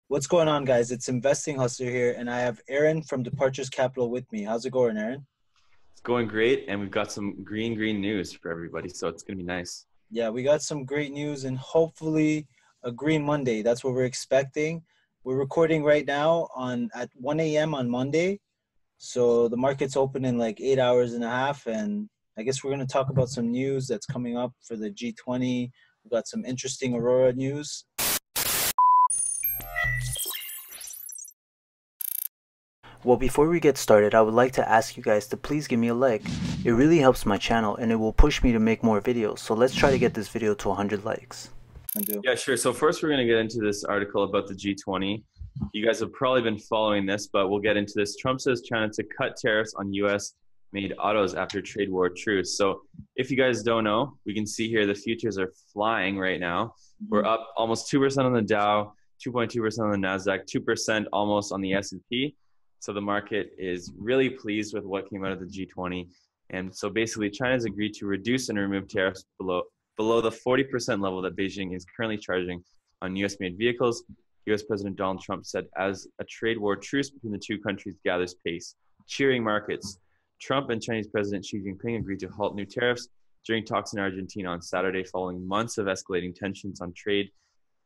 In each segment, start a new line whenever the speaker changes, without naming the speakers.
What's going on, guys? It's Investing Hustler here, and I have Aaron from Departures Capital with me. How's it going, Aaron?
It's going great, and we've got some green news for everybody, so it's gonna be nice.
Yeah, we got some great news and hopefully a green Monday. That's what we're expecting. We're recording right now on at 1 a.m. on Monday. So the market's open in like 8 hours and a half, and I guess we're going to talk about some news that's coming up for the G20. We've got some interesting Aurora news. Well, before we get started, I would like to ask you guys to please give me a like. It really helps my channel and it will push me to make more videos. So let's try to get this video to 100 likes.
Yeah, sure. So first, we're gonna get into this article about the G20. You guys have probably been following this, but we'll get into this. Trump says China to cut tariffs on U.S.-made autos after trade war truce. So if you guys don't know, we can see here the futures are flying right now. We're up almost 2% on the Dow, 2.2% on the Nasdaq, 2% almost on the S&P. So the market is really pleased with what came out of the G20. And so basically, China's agreed to reduce and remove tariffs below the 40% level that Beijing is currently charging on US-made vehicles. US President Donald Trump said as a trade war truce between the two countries gathers pace, cheering markets. Trump and Chinese President Xi Jinping agreed to halt new tariffs during talks in Argentina on Saturday following months of escalating tensions on trade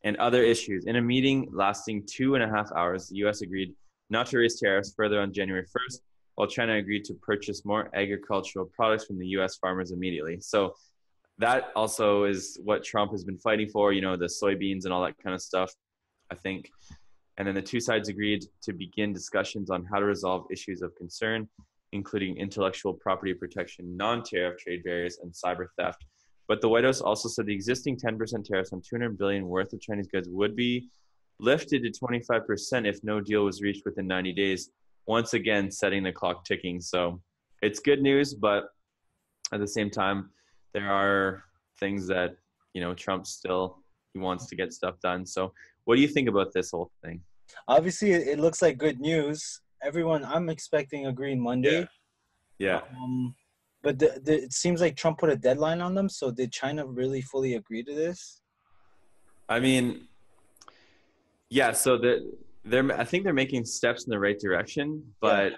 and other issues. In a meeting lasting 2.5 hours, the US agreed not to raise tariffs further on January 1st, while China agreed to purchase more agricultural products from the US farmers immediately. So that also is what Trump has been fighting for, you know, the soybeans and all that kind of stuff, I think. And then the two sides agreed to begin discussions on how to resolve issues of concern, including intellectual property protection, non-tariff trade barriers, and cyber theft. But the White House also said the existing 10% tariffs on $200 billion worth of Chinese goods would be lifted to 25% if no deal was reached within 90 days, once again setting the clock ticking. So it's good news, but at the same time, there are things that, you know, Trump still, he wants to get stuff done. So what do you think about this whole thing?
Obviously, it looks like good news. Everyone, I'm expecting a green
Yeah.
Monday.
Yeah.
But it seems like Trump put a deadline on them. So did China really fully agree to this?
I mean, yeah, so I think they're making steps in the right direction,
Yeah.
but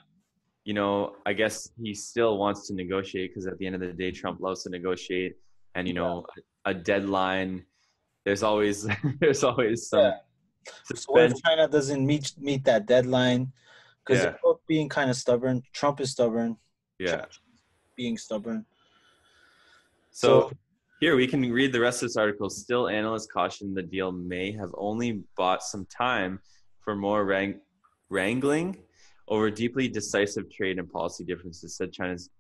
you know, I guess he still wants to negotiate because at the end of the day, Trump loves to negotiate, and you
Yeah.
know, a deadline. There's always there's always
Yeah.
some
So what if
suspense.
China doesn't meet that deadline? Because
Yeah,
they're both being kind of stubborn. Trump is stubborn.
yeah.
China's being stubborn. So
So here we can read the rest of this article. Still, analysts caution the deal may have only bought some time for more wrangling over deeply decisive trade and policy differences. Said China's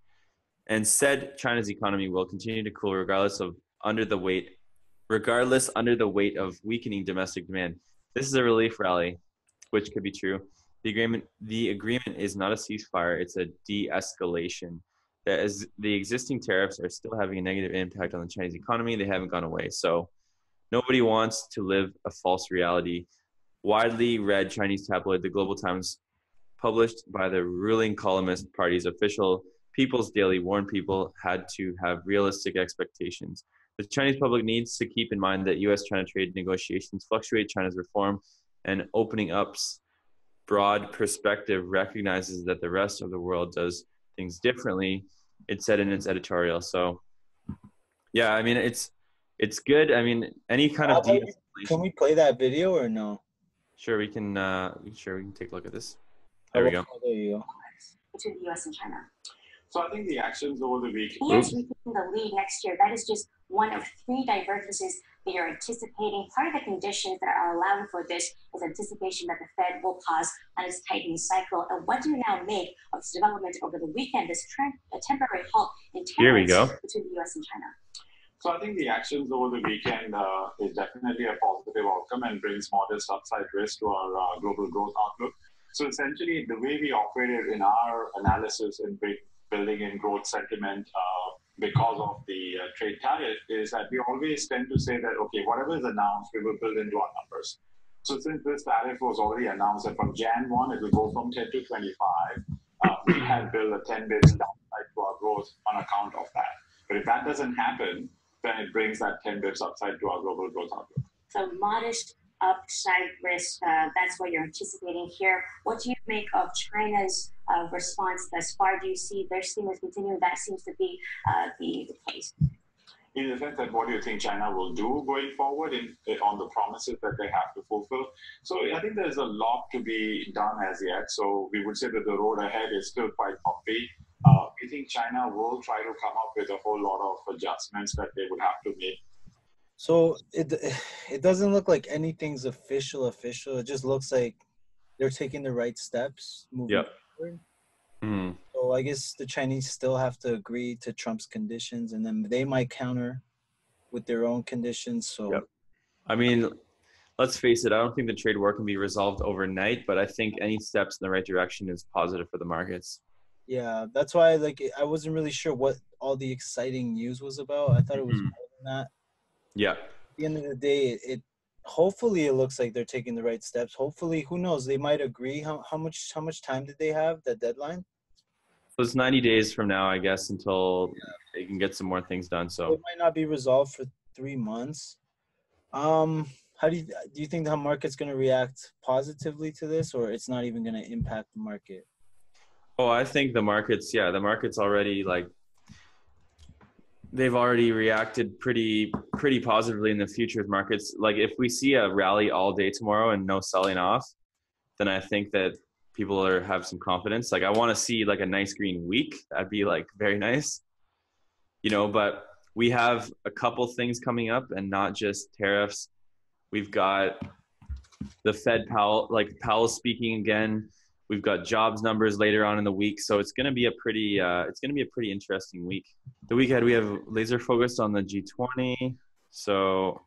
economy will continue to cool regardless under the weight of weakening domestic demand. This is a relief rally, which could be true. The agreement is not a ceasefire; it's a de-escalation. That is, the existing tariffs are still having a negative impact on the Chinese economy. They haven't gone away. So nobody wants to live a false reality. Widely read Chinese tabloid, the Global Times, published by the ruling columnist party's official People's Daily, warned people had to have realistic expectations. The Chinese public needs to keep in mind that U.S.-China trade negotiations fluctuate. China's reform and opening up's broad perspective recognizes that the rest of the world does things differently, it said in its editorial. So, yeah, I mean, it's good. I mean, any kind
how
of
about can
de-escalation.
we play that video or no?
Sure, we can take a look at this.
How
There we
about,
go.
oh, there you go.
Between the US and China.
So I think the actions over the week.
Yes, we taking the lead next year. That is just one of three divergences that you're anticipating. Part of the conditions that are allowing for this is anticipation that the Fed will pause on its tightening cycle. And what do you now make of this development over the weekend, this a temporary halt in
Here we
tariffs
go.
between the US and China?
So I think the actions over the weekend is definitely a positive outcome and brings modest upside risk to our global growth outlook. So essentially, the way we operated in our analysis in building in growth sentiment because of the trade tariff is that we always tend to say that, okay, whatever is announced, we will build into our numbers. So since this tariff was already announced that from Jan 1, it will go from 10 to 25, we have built a 10 basis downside to our growth on account of that. But if that doesn't happen, then it brings that 10 bits upside to our global growth outlook.
So modest upside risk. That's what you're anticipating here. What do you make of China's response thus far? Do you see their stimulus continuing? That seems to be the case.
In the sense that what do you think China will do going forward on the promises that they have to fulfill? So I think there's a lot to be done as yet. So we would say that the road ahead is still quite bumpy. We think China will try to come up with a whole lot of adjustments that they would have to make.
So it doesn't look like anything's official. It just looks like they're taking the right steps moving forward.
Mm.
So I guess the Chinese still have to agree to Trump's conditions, and then they might counter with their own conditions. So
I mean, let's face it, I don't think the trade war can be resolved overnight, but I think any steps in the right direction is positive for the markets.
yeah, that's why I wasn't really sure what all the exciting news was about. I thought it was more than that.
Yeah.
At the end of the day, it hopefully it looks like they're taking the right steps. Hopefully, who knows, they might agree. How much time did they have, that deadline?
So it's 90 days from now, I guess, until they can get some more things done. So
It might not be resolved for 3 months. How do you think the market's going to react positively to this, or it's not even going to impact the market?
oh, I think the markets already they've already reacted pretty positively in the futures markets. Like if we see a rally all day tomorrow and no selling off, then I think that people have some confidence. Like I want to see like a nice green week. That'd be like very nice, but we have a couple things coming up and not just tariffs. We've got the Fed Powell speaking again. We've got jobs numbers later on in the week. So it's going to be a pretty interesting week. The week ahead, we have laser focused on the G20. So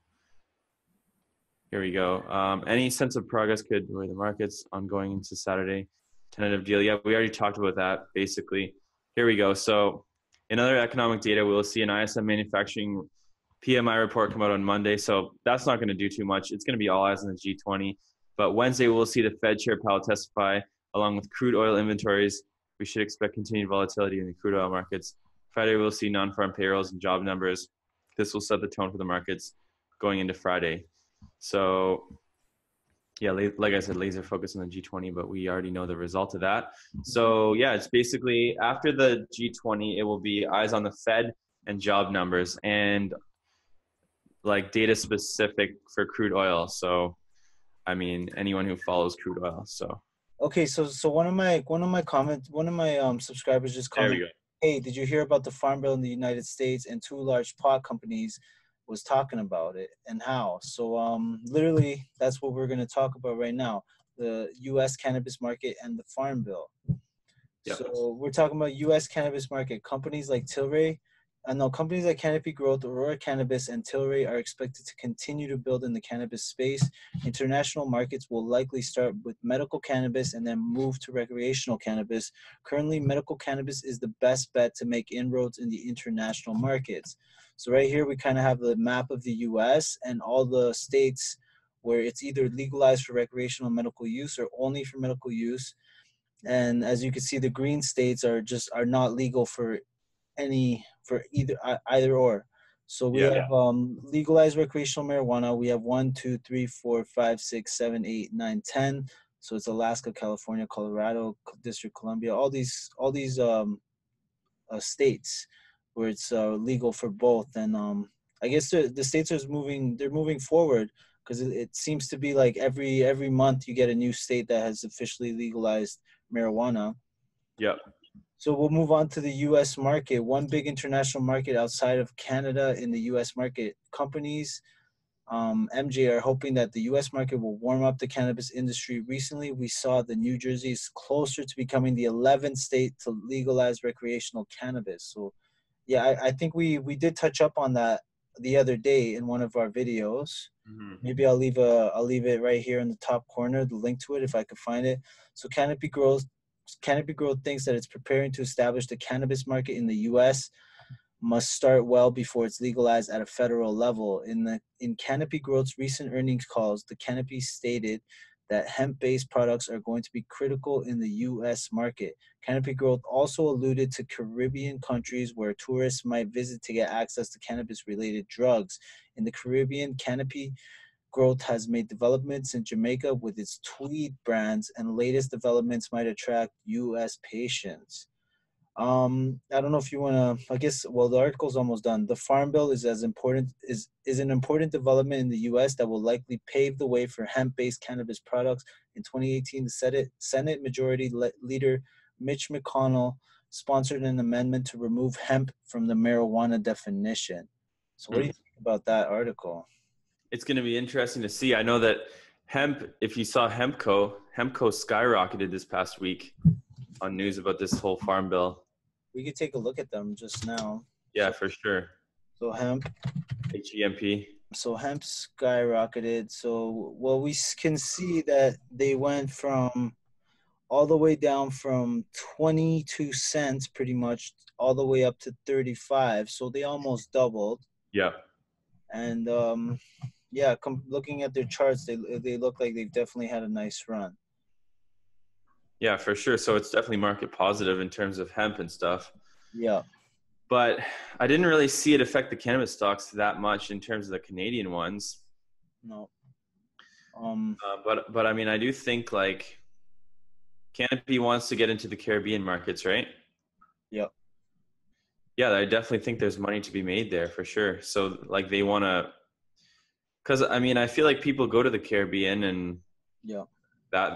here we go. Any sense of progress could worry the markets ongoing into Saturday. Tentative deal. Yeah, we already talked about that basically. Here we go. So in other economic data, we'll see an ISM manufacturing PMI report come out on Monday. So that's not going to do too much. It's going to be all eyes on the G20. But Wednesday, we'll see the Fed Chair Powell testify along with crude oil inventories. We should expect continued volatility in the crude oil markets. Friday, we'll see non-farm payrolls and job numbers. This will set the tone for the markets going into Friday. So yeah, like I said, laser focus on the G20, but we already know the result of that. So yeah, it's basically after the G20, it will be eyes on the Fed and job numbers and like data specific for crude oil. So, I mean, anyone who follows crude oil. So.
Okay, so one of my subscribers just commented, hey, did you hear about the farm bill in the United States? And two large pot companies was talking about it and how. So literally that's what we're going to talk about right now, the US cannabis market and the farm bill. Yep. So we're talking about US cannabis market. Companies like companies like Canopy Growth, Aurora Cannabis, and Tilray are expected to continue to build in the cannabis space. International markets will likely start with medical cannabis and then move to recreational cannabis. Currently, medical cannabis is the best bet to make inroads in the international markets. So right here, we kind of have the map of the US and all the states where it's either legalized for recreational medical use or only for medical use. And as you can see, the green states are not legal for either or. So we have legalized recreational marijuana. We have 1, 2, 3, 4, 5, 6, 7, 8, 9, 10. So it's Alaska, California, Colorado, District Columbia, all these states where it's legal for both. And I guess the states are moving forward, because it seems to be like every month you get a new state that has officially legalized marijuana.
Yep.
So we'll move on to the U.S. market. One big international market outside of Canada in the U.S. market. Companies, MJ, are hoping that the U.S. market will warm up the cannabis industry. Recently, we saw that New Jersey is closer to becoming the 11th state to legalize recreational cannabis. So, yeah, I think we did touch up on that the other day in one of our videos. Mm-hmm. Maybe I'll leave it right here in the top corner, the link to it if I could find it. So Canopy Growth thinks that it's preparing to establish the cannabis market in the U.S. must start well before it's legalized at a federal level. In Canopy Growth's recent earnings calls, the Canopy stated that hemp-based products are going to be critical in the U.S. market. Canopy Growth also alluded to Caribbean countries where tourists might visit to get access to cannabis-related drugs. In the Caribbean, Canopy growth has made developments in Jamaica with its tweed brands, and latest developments might attract U.S. patients. I don't know if you want to, I guess, well, the article's almost done. The Farm Bill is as important is an important development in the U.S. that will likely pave the way for hemp-based cannabis products. In 2018, the Senate Majority Leader Mitch McConnell sponsored an amendment to remove hemp from the marijuana definition. So, what do you think about that article?
It's going to be interesting to see. I know that hemp, if you saw Hemp Co skyrocketed this past week on news about this whole farm bill.
We could take a look at them just now.
Yeah, for sure.
So hemp.
HEMP.
So hemp skyrocketed. So, well, we can see that they went from all the way down from 22 cents pretty much all the way up to 35. So they almost doubled.
Yeah.
And yeah, looking at their charts, they look like they've definitely had a nice run.
Yeah, for sure. So it's definitely market positive in terms of hemp and stuff.
Yeah.
But I didn't really see it affect the cannabis stocks that much in terms of the Canadian ones.
No.
But I mean, I do think like Canopy wants to get into the Caribbean markets, right?
Yeah.
Yeah, I definitely think there's money to be made there for sure. So like they want to, because I mean, I feel like people go to the Caribbean and
yeah,
that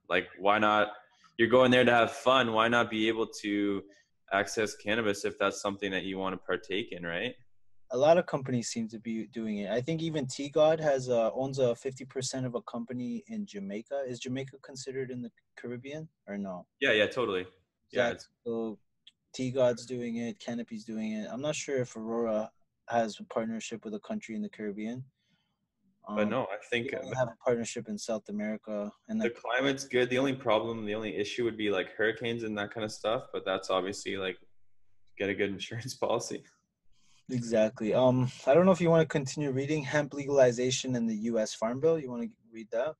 like, why not? You're going there to have fun. Why not be able to access cannabis if that's something that you want to partake in, right?
A lot of companies seem to be doing it. I think even T God owns a 50% of a company in Jamaica. Is Jamaica considered in the Caribbean or no?
Yeah, totally. Yeah.
So T God's doing it. Canopy's doing it. I'm not sure if Aurora has a partnership with a country in the Caribbean.
But no, I think
they have a partnership in South America, and
the climate's good. The only issue would be like hurricanes and that kind of stuff. But that's obviously like get a good insurance policy.
Exactly. I don't know if you want to continue reading Hemp Legalization in the U.S. Farm Bill. You want to read that?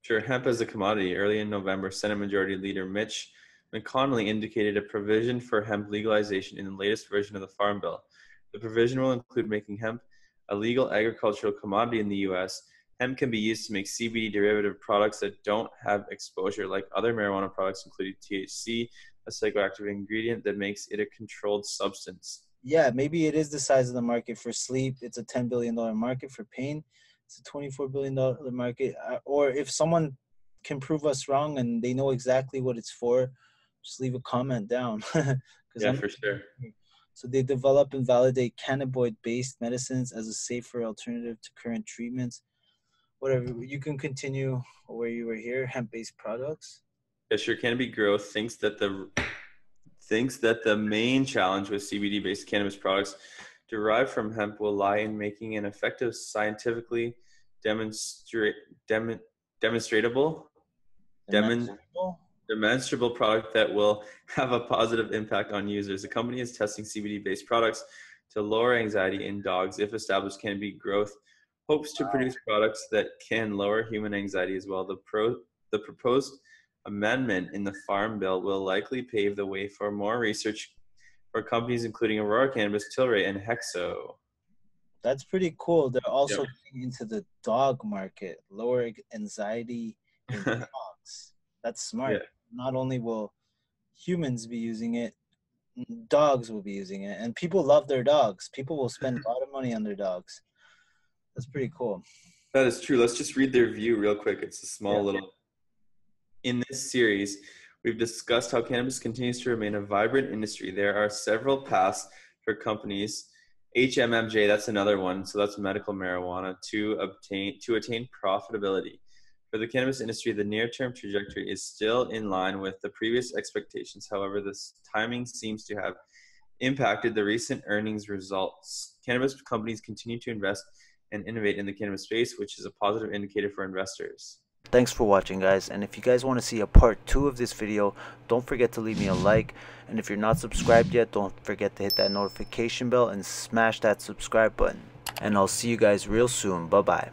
Sure. Hemp as a commodity. Early in November, Senate Majority Leader Mitch McConnell indicated a provision for hemp legalization in the latest version of the Farm Bill. The provision will include making hemp a legal agricultural commodity in the U.S. Hemp can be used to make CBD derivative products that don't have exposure like other marijuana products, including THC, a psychoactive ingredient that makes it a controlled substance.
Yeah, maybe it is the size of the market for sleep. It's a $10 billion market. For pain, it's a $24 billion market. Or if someone can prove us wrong and they know exactly what it's for, just leave a comment down.
Yeah, for sure.
So they develop and validate cannabinoid-based medicines as a safer alternative to current treatments. Whatever, you can continue where you were here. Hemp-based products.
Yeah, sure. Canopy Growth thinks that the main challenge with CBD-based cannabis products derived from hemp will lie in making an effective, scientifically demonstrable product that will have a positive impact on users. The company is testing CBD-based products to lower anxiety in dogs. If established, Canopy Growth hopes to produce products that can lower human anxiety as well. The proposed amendment in the Farm Bill will likely pave the way for more research for companies including Aurora Cannabis, Tilray, and Hexo.
That's pretty cool. They're also getting into the dog market, lower anxiety in dogs. That's smart.
Yeah.
Not only will humans be using it, dogs will be using it. And people love their dogs. People will spend a lot of money on their dogs. That's pretty cool.
That is true. Let's just read their review real quick. It's a small little... In this series, we've discussed how cannabis continues to remain a vibrant industry. There are several paths for companies, HMMJ, that's another one, so that's medical marijuana, to attain profitability. For the cannabis industry, the near-term trajectory is still in line with the previous expectations. However, this timing seems to have impacted the recent earnings results. Cannabis companies continue to invest and innovate in the cannabis space, which is a positive indicator for investors.
Thanks for watching, guys, and if you guys want to see a part 2 of this video, don't forget to leave me a like, and if you're not subscribed yet, don't forget to hit that notification bell and smash that subscribe button, and I'll see you guys real soon. Bye bye.